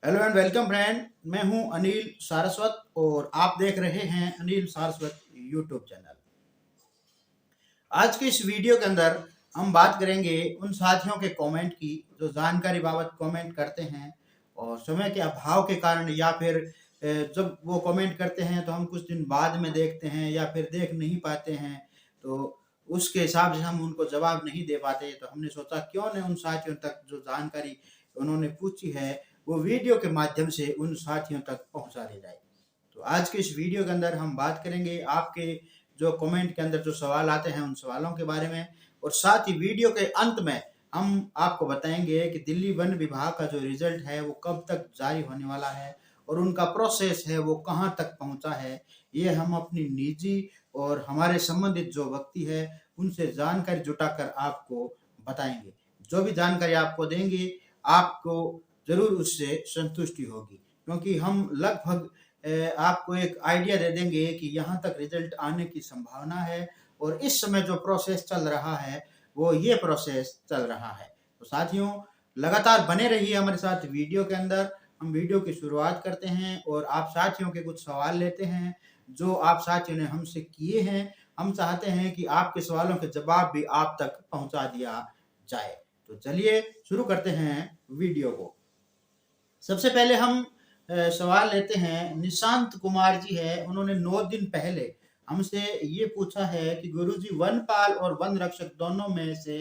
Hello and welcome friend. मैं हूं अनिल सारस्वत और आप देख रहे हैं अनिल सारस्वत यूट्यूब चैनल। आज के इस वीडियो के अंदर हम बात करेंगे उन साथियों के कमेंट की जो जानकारी बाबत कमेंट करते हैं और समय के अभाव के कारण या फिर जब वो कमेंट करते हैं तो हम कुछ दिन बाद में देखते हैं या फिर देख नहीं पाते हैं, तो उसके हिसाब से हम उनको जवाब नहीं दे पाते। तो हमने सोचा क्यों न उन साथियों तक जो जानकारी उन्होंने पूछी है वो वीडियो के माध्यम से उन साथियों तक पहुंचा दी जाए। तो आज के इस वीडियो के अंदर हम बात करेंगे आपके जो कमेंट के अंदर जो सवाल आते हैं उन सवालों के बारे में, और साथ ही वीडियो के अंत में हम आपको बताएंगे कि दिल्ली वन विभाग का जो रिजल्ट है वो कब तक जारी होने वाला है और उनका प्रोसेस है वो कहाँ तक पहुँचा है। ये हम अपनी निजी और हमारे संबंधित जो व्यक्ति है उनसे जानकारी जुटाकर आपको बताएंगे। जो भी जानकारी आपको देंगे आपको जरूर उससे संतुष्टि होगी, क्योंकि हम लगभग आपको एक आइडिया दे देंगे कि यहाँ तक रिजल्ट आने की संभावना है और इस समय जो प्रोसेस चल रहा है वो ये प्रोसेस चल रहा है। तो साथियों, लगातार बने रहिए हमारे साथ वीडियो के अंदर। हम वीडियो की शुरुआत करते हैं और आप साथियों के कुछ सवाल लेते हैं जो आप साथियों ने हमसे किए हैं। हम चाहते हैं कि आपके सवालों के जवाब भी आप तक पहुंचा दिया जाए। तो चलिए शुरू करते हैं वीडियो को। सबसे पहले हम सवाल लेते हैं। निशांत कुमार जी है, उन्होंने 9 दिन पहले हमसे ये पूछा है कि गुरुजी वनपाल और वन रक्षक दोनों में से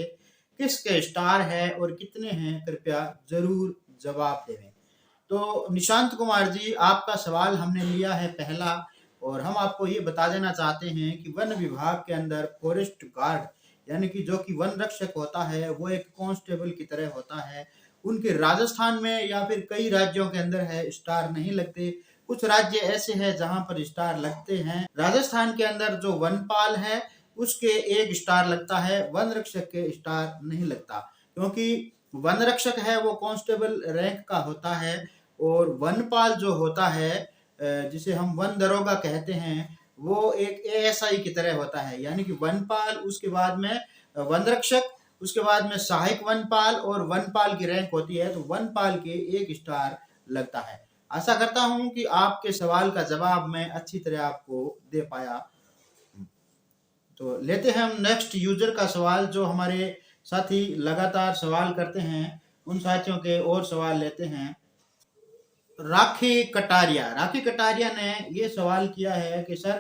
किसके स्टार है और कितने हैं, कृपया जरूर जवाब दें। तो निशांत कुमार जी, आपका सवाल हमने लिया है पहला, और हम आपको ये बता देना चाहते हैं कि वन विभाग के अंदर फॉरेस्ट गार्ड यानी कि जो कि वन रक्षक होता है वो एक कांस्टेबल की तरह होता है। उनके राजस्थान में या फिर कई राज्यों के अंदर है स्टार नहीं लगते, कुछ राज्य ऐसे हैं जहां पर स्टार लगते हैं। राजस्थान के अंदर जो वनपाल है उसके एक स्टार लगता है, वन रक्षक के स्टार नहीं लगता, क्योंकि वन रक्षक है वो कांस्टेबल रैंक का होता है और वनपाल जो होता है जिसे हम वन दरोगा कहते हैं वो एक एएसआई की तरह होता है। यानी कि वनपाल, उसके बाद में वन रक्षक, उसके बाद में सहायक वनपाल और वनपाल की रैंक होती है। तो वनपाल के एक स्टार लगता है। आशा करता हूं कि आपके सवाल का जवाब मैं अच्छी तरह आपको दे पाया। तो लेते हैं हम नेक्स्ट यूजर का सवाल। जो हमारे साथी लगातार सवाल करते हैं उन साथियों के और सवाल लेते हैं। राखी कटारिया ने ये सवाल किया है कि सर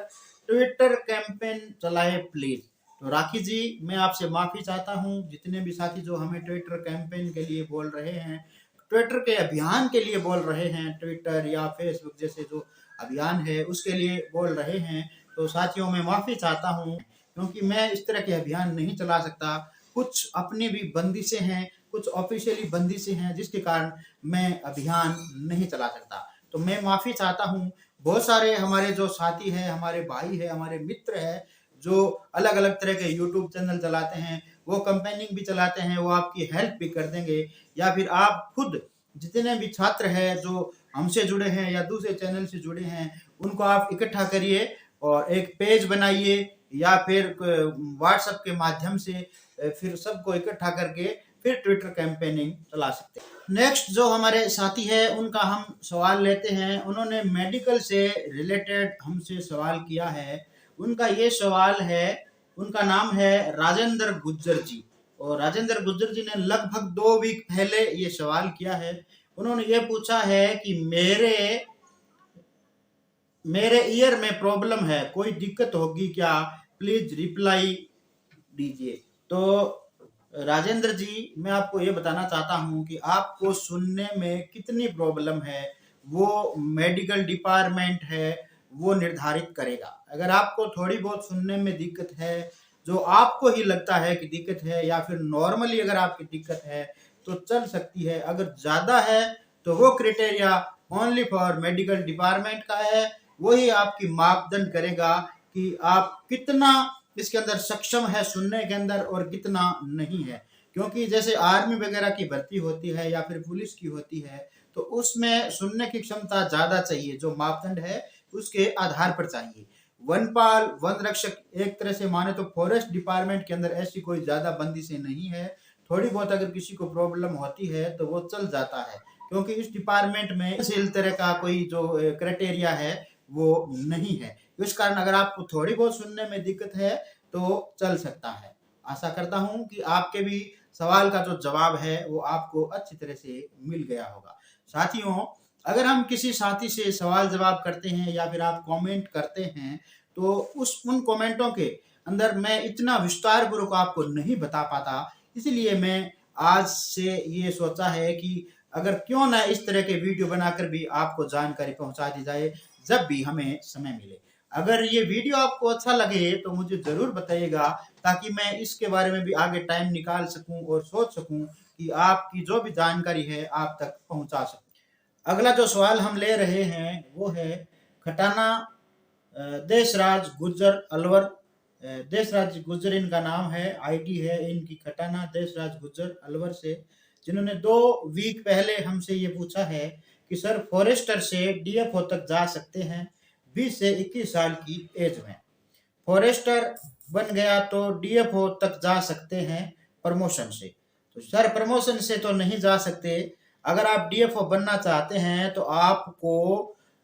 ट्विटर कैंपेन चलाए प्लीज। तो राखी जी, मैं आपसे माफी चाहता हूँ। जितने भी साथी जो हमें ट्विटर कैंपेन के लिए बोल रहे हैं, ट्विटर के अभियान के लिए बोल रहे हैं, ट्विटर या फेसबुक जैसे जो अभियान है उसके लिए बोल रहे हैं, तो साथियों मैं माफी चाहता हूँ, क्योंकि मैं इस तरह के अभियान नहीं चला सकता। कुछ अपनी भी बंदिशें हैं, कुछ ऑफिशियली बंदिशें हैं जिसके कारण मैं अभियान नहीं चला सकता। तो मैं माफी चाहता हूँ। बहुत सारे हमारे जो साथी हैं, हमारे भाई है, हमारे मित्र है जो अलग अलग तरह के यूट्यूब चैनल चलाते हैं, वो कंपेनिंग भी चलाते हैं, वो आपकी हेल्प भी कर देंगे। या फिर आप खुद जितने भी छात्र हैं जो हमसे जुड़े हैं या दूसरे चैनल से जुड़े हैं उनको आप इकट्ठा करिए और एक पेज बनाइए या फिर व्हाट्सएप के माध्यम से फिर सबको इकट्ठा करके फिर ट्विटर कैंपेनिंग चला सकते हैं। नेक्स्ट जो हमारे साथी है उनका हम सवाल लेते हैं। उन्होंने मेडिकल से रिलेटेड हमसे सवाल किया है। उनका ये सवाल है, उनका नाम है राजेंद्र गुज्जर जी, और राजेंद्र गुज्जर जी ने लगभग 2 वीक पहले ये सवाल किया है। उन्होंने ये पूछा है कि मेरे मेरे ईयर में प्रॉब्लम है, कोई दिक्कत होगी क्या, प्लीज रिप्लाई दीजिए। तो राजेंद्र जी, मैं आपको ये बताना चाहता हूँ कि आपको सुनने में कितनी प्रॉब्लम है वो मेडिकल डिपार्टमेंट है वो निर्धारित करेगा। अगर आपको थोड़ी बहुत सुनने में दिक्कत है जो आपको ही लगता है कि दिक्कत है, या फिर नॉर्मली अगर आपकी दिक्कत है तो चल सकती है। अगर ज्यादा है तो वो criteria only for medical department का है, वही आपकी मापदंड करेगा कि आप कितना इसके अंदर सक्षम है सुनने के अंदर और कितना नहीं है। क्योंकि जैसे आर्मी वगैरह की भर्ती होती है या फिर पुलिस की होती है तो उसमें सुनने की क्षमता ज्यादा चाहिए, जो मापदंड है उसके आधार पर चाहिए। वनपाल, वन रक्षक, एक तरह से माने तो फॉरेस्ट डिपार्टमेंट के अंदर ऐसी कोई ज्यादा बंदिशें नहीं है। थोड़ी बहुत अगर किसी को प्रॉब्लम होती है तो वो चल जाता है, क्योंकि इस डिपार्टमेंट में इस तरह का कोई जो क्राइटेरिया है वो नहीं है। इस कारण अगर आपको थोड़ी बहुत सुनने में दिक्कत है तो चल सकता है। आशा करता हूं कि आपके भी सवाल का जो जवाब है वो आपको अच्छी तरह से मिल गया होगा। साथियों, अगर हम किसी साथी से सवाल जवाब करते हैं या फिर आप कमेंट करते हैं तो उन कमेंटों के अंदर मैं इतना विस्तार पूर्वक आपको नहीं बता पाता, इसलिए मैं आज से ये सोचा है कि अगर क्यों ना इस तरह के वीडियो बनाकर भी आपको जानकारी पहुंचा दी जाए जब भी हमें समय मिले। अगर ये वीडियो आपको अच्छा लगे तो मुझे जरूर बताइएगा, ताकि मैं इसके बारे में भी आगे टाइम निकाल सकूं और सोच सकूं कि आपकी जो भी जानकारी है आप तक पहुंचा सकूं। अगला जो सवाल हम ले रहे हैं वो है खटाना देशराज गुर्जर अलवर। देशराज गुर्जर इनका नाम है, आईडी है इनकी खटाना देशराज गुर्जर अलवर से, जिन्होंने 2 वीक पहले हमसे ये पूछा है कि सर फॉरेस्टर से डीएफओ तक जा सकते हैं 20 से 21 साल की एज में। फॉरेस्टर बन गया तो डीएफओ तक जा सकते हैं प्रमोशन से। तो सर प्रमोशन से तो नहीं जा सकते। अगर आप डीएफओ बनना चाहते हैं तो आपको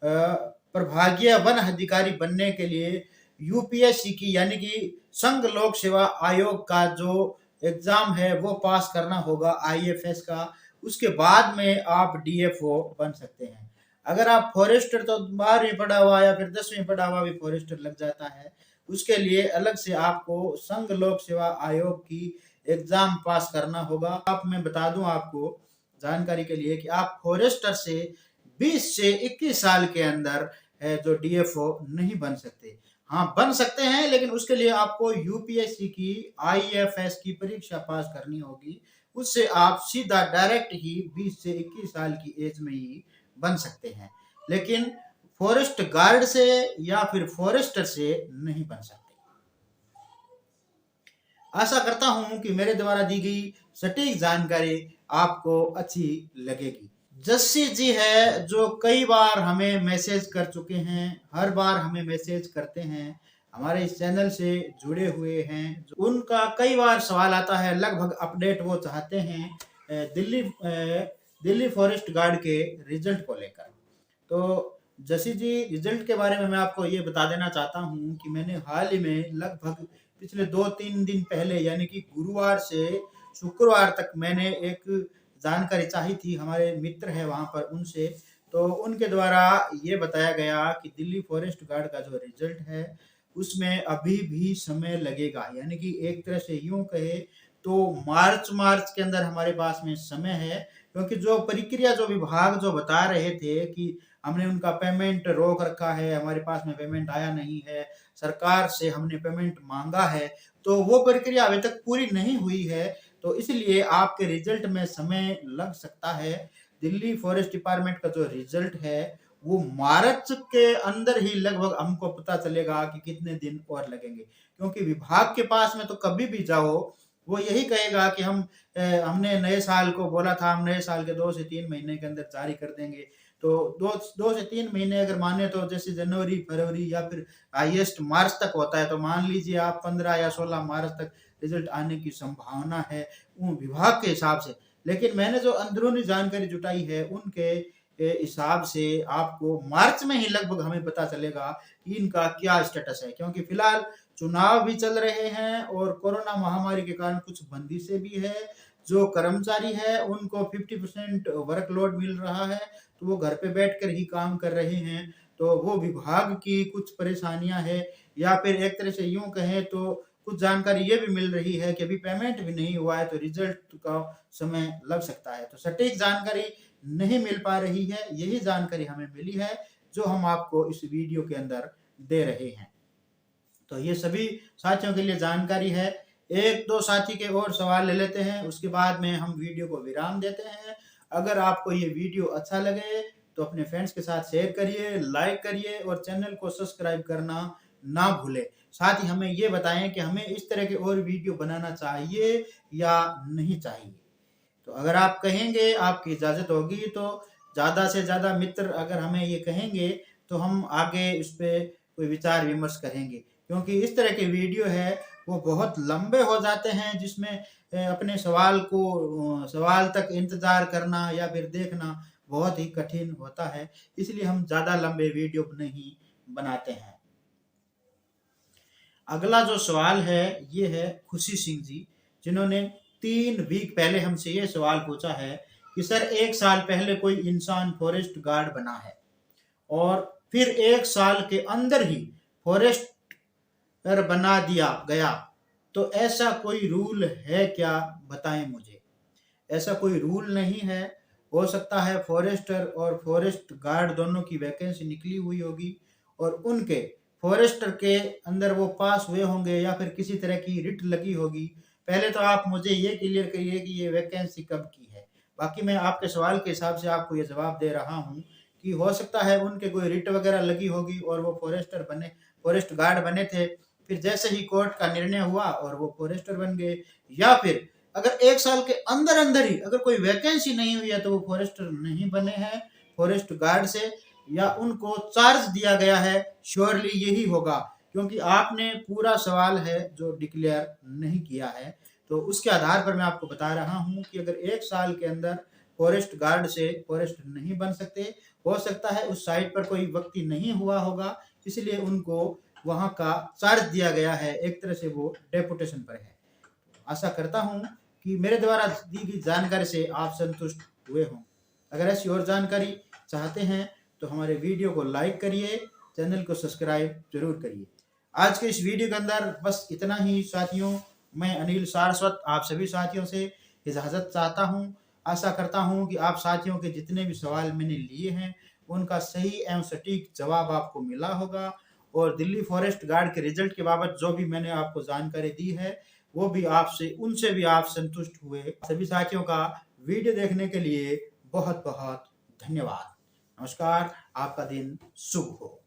प्रभागीय वन अधिकारी बनने के लिए यूपीएससी की यानी कि संघ लोक सेवा आयोग का जो एग्जाम है वो पास करना होगा, आईएफएस का। उसके बाद में आप डीएफओ बन सकते हैं। अगर आप फॉरेस्टर तो 12वीं पढ़ा हुआ या फिर 10वीं पढ़ा हुआ भी फॉरेस्टर लग जाता है, उसके लिए अलग से आपको संघ लोक सेवा आयोग की एग्जाम पास करना होगा। आप मैं बता दूं आपको जानकारी के लिए कि आप फॉरेस्टर से 20 से 21 साल के अंदर जो डीएफओ नहीं बन सकते। हाँ बन सकते हैं, लेकिन उसके लिए आपको यूपीएससी की आईएफएस की परीक्षा पास करनी होगी। उससे आप सीधा डायरेक्ट ही 20 से 21 साल की एज में ही बन सकते हैं, लेकिन फॉरेस्ट गार्ड से या फिर फॉरेस्टर से नहीं बन सकते। आशा करता हूं कि मेरे द्वारा दी गई सटीक जानकारी आपको अच्छी लगेगी। जस्सी जी है जो कई बार हमें मैसेज कर चुके हैं, हर बार हमें मैसेज करते हैं, हमारे इस चैनल से जुड़े हुए हैं। उनका कई बार सवाल आता है, लगभग अपडेट वो चाहते हैं दिल्ली फॉरेस्ट गार्ड के रिजल्ट को लेकर। तो जसी जी, रिजल्ट के बारे में मैं आपको ये बता देना चाहता हूँ कि मैंने हाल ही में लगभग पिछले 2-3 दिन पहले यानी कि गुरुवार से शुक्रवार तक मैंने एक जानकारी चाहिए थी, हमारे मित्र है वहाँ पर उनसे। तो उनके द्वारा ये बताया गया कि दिल्ली फॉरेस्ट गार्ड का जो रिजल्ट है उसमें अभी भी समय लगेगा, यानी कि एक तरह से यूं कहे तो मार्च के अंदर हमारे पास में समय है। क्योंकि जो प्रक्रिया जो विभाग जो बता रहे थे कि हमने उनका पेमेंट रोक रखा है, हमारे पास में पेमेंट आया नहीं है, सरकार से हमने पेमेंट मांगा है, तो वो प्रक्रिया अभी तक पूरी नहीं हुई है। तो इसलिए आपके रिजल्ट में समय लग सकता है। दिल्ली फॉरेस्ट डिपार्टमेंट का जो रिजल्ट है वो मार्च के अंदर ही लगभग हमको पता चलेगा कि कितने दिन और लगेंगे। क्योंकि विभाग के पास में तो कभी भी जाओ वो यही कहेगा कि हमने नए साल को बोला था, हम नए साल के 2 से 3 महीने के अंदर जारी कर देंगे। तो 2 से 3 महीने अगर माने तो जैसे जनवरी फरवरी या फिर हाईएस्ट मार्च तक होता है, तो मान लीजिए आप 15 या 16 मार्च तक रिजल्ट आने की संभावना है उन विभाग के हिसाब से। लेकिन मैंने जो अंदरूनी जानकारी जुटाई है उनके हिसाब से आपको मार्च में ही लगभग हमें पता चलेगा कि इनका क्या स्टेटस है। क्योंकि फिलहाल चुनाव भी चल रहे हैं और कोरोना महामारी के कारण कुछ बंदिशें भी है। जो कर्मचारी है उनको 50% वर्कलोड मिल रहा है, तो वो घर पे बैठकर ही काम कर रहे हैं। तो वो विभाग की कुछ परेशानियां है, या फिर एक तरह से यूं कहें तो कुछ जानकारी ये भी मिल रही है कि अभी पेमेंट भी नहीं हुआ है, तो रिजल्ट का समय लग सकता है। तो सटीक जानकारी नहीं मिल पा रही है, यही जानकारी हमें मिली है जो हम आपको इस वीडियो के अंदर दे रहे हैं। तो ये सभी साथियों के लिए जानकारी है। 1-2 साथी के और सवाल ले लेते हैं, उसके बाद में हम वीडियो को विराम देते हैं। अगर आपको ये वीडियो अच्छा लगे तो अपने फ्रेंड्स के साथ शेयर करिए, लाइक करिए और चैनल को सब्सक्राइब करना ना भूलें। साथ ही हमें ये बताएं कि हमें इस तरह के और वीडियो बनाना चाहिए या नहीं चाहिए। तो अगर आप कहेंगे, आपकी इजाज़त होगी, तो ज़्यादा से ज़्यादा मित्र अगर हमें ये कहेंगे तो हम आगे इस पे कोई विचार विमर्श करेंगे। क्योंकि इस तरह के वीडियो है वो बहुत लंबे हो जाते हैं, जिसमें अपने सवाल तक इंतज़ार करना या फिर देखना बहुत ही कठिन होता है, इसलिए हम ज़्यादा लंबे वीडियो नहीं बनाते हैं। अगला जो सवाल है ये है खुशी सिंह जी, जिन्होंने 3 वीक पहले हमसे ये सवाल पूछा है कि सर 1 साल पहले कोई इंसान फॉरेस्ट गार्ड बना है और फिर 1 साल के अंदर ही फॉरेस्टर बना दिया गया, तो ऐसा कोई रूल है क्या, बताएं मुझे। ऐसा कोई रूल नहीं है। हो सकता है फॉरेस्टर और फॉरेस्ट गार्ड दोनों की वैकेंसी निकली हुई होगी और उनके फॉरेस्टर के अंदर वो पास हुए होंगे या फिर किसी तरह की रिट लगी होगी। पहले तो आप मुझे ये क्लियर करिए कि ये वैकेंसी कब की है। बाकी मैं आपके सवाल के हिसाब से आपको ये जवाब दे रहा हूँ कि हो सकता है उनके कोई रिट वगैरह लगी होगी और वो फॉरेस्ट गार्ड बने थे, फिर जैसे ही कोर्ट का निर्णय हुआ और वो फॉरेस्टर बन गए, या फिर अगर 1 साल के अंदर अंदर ही अगर कोई वैकेंसी नहीं हुई है तो वो फॉरेस्टर नहीं बने हैं फॉरेस्ट गार्ड से, या उनको चार्ज दिया गया है। श्योरली यही होगा, क्योंकि आपने पूरा सवाल है जो डिक्लेयर नहीं किया है, तो उसके आधार पर मैं आपको बता रहा हूं कि अगर 1 साल के अंदर फॉरेस्ट गार्ड से फॉरेस्ट नहीं बन सकते, हो सकता है उस साइट पर कोई व्यक्ति नहीं हुआ होगा, इसलिए उनको वहां का चार्ज दिया गया है, एक तरह से वो डेपुटेशन पर है। आशा करता हूं कि मेरे द्वारा दी गई जानकारी से आप संतुष्ट हुए हों। अगर ऐसी और जानकारी चाहते हैं तो हमारे वीडियो को लाइक करिए, चैनल को सब्सक्राइब जरूर करिए। आज के इस वीडियो के अंदर बस इतना ही साथियों। मैं अनिल सारस्वत आप सभी साथियों से इजाज़त चाहता हूं। आशा करता हूं कि आप साथियों के जितने भी सवाल मैंने लिए हैं उनका सही एवं सटीक जवाब आपको मिला होगा, और दिल्ली फॉरेस्ट गार्ड के रिजल्ट के बाबत जो भी मैंने आपको जानकारी दी है वो भी आपसे उनसे भी आप संतुष्ट हुए। सभी साथियों का वीडियो देखने के लिए बहुत बहुत धन्यवाद। नमस्कार, आपका दिन शुभ हो।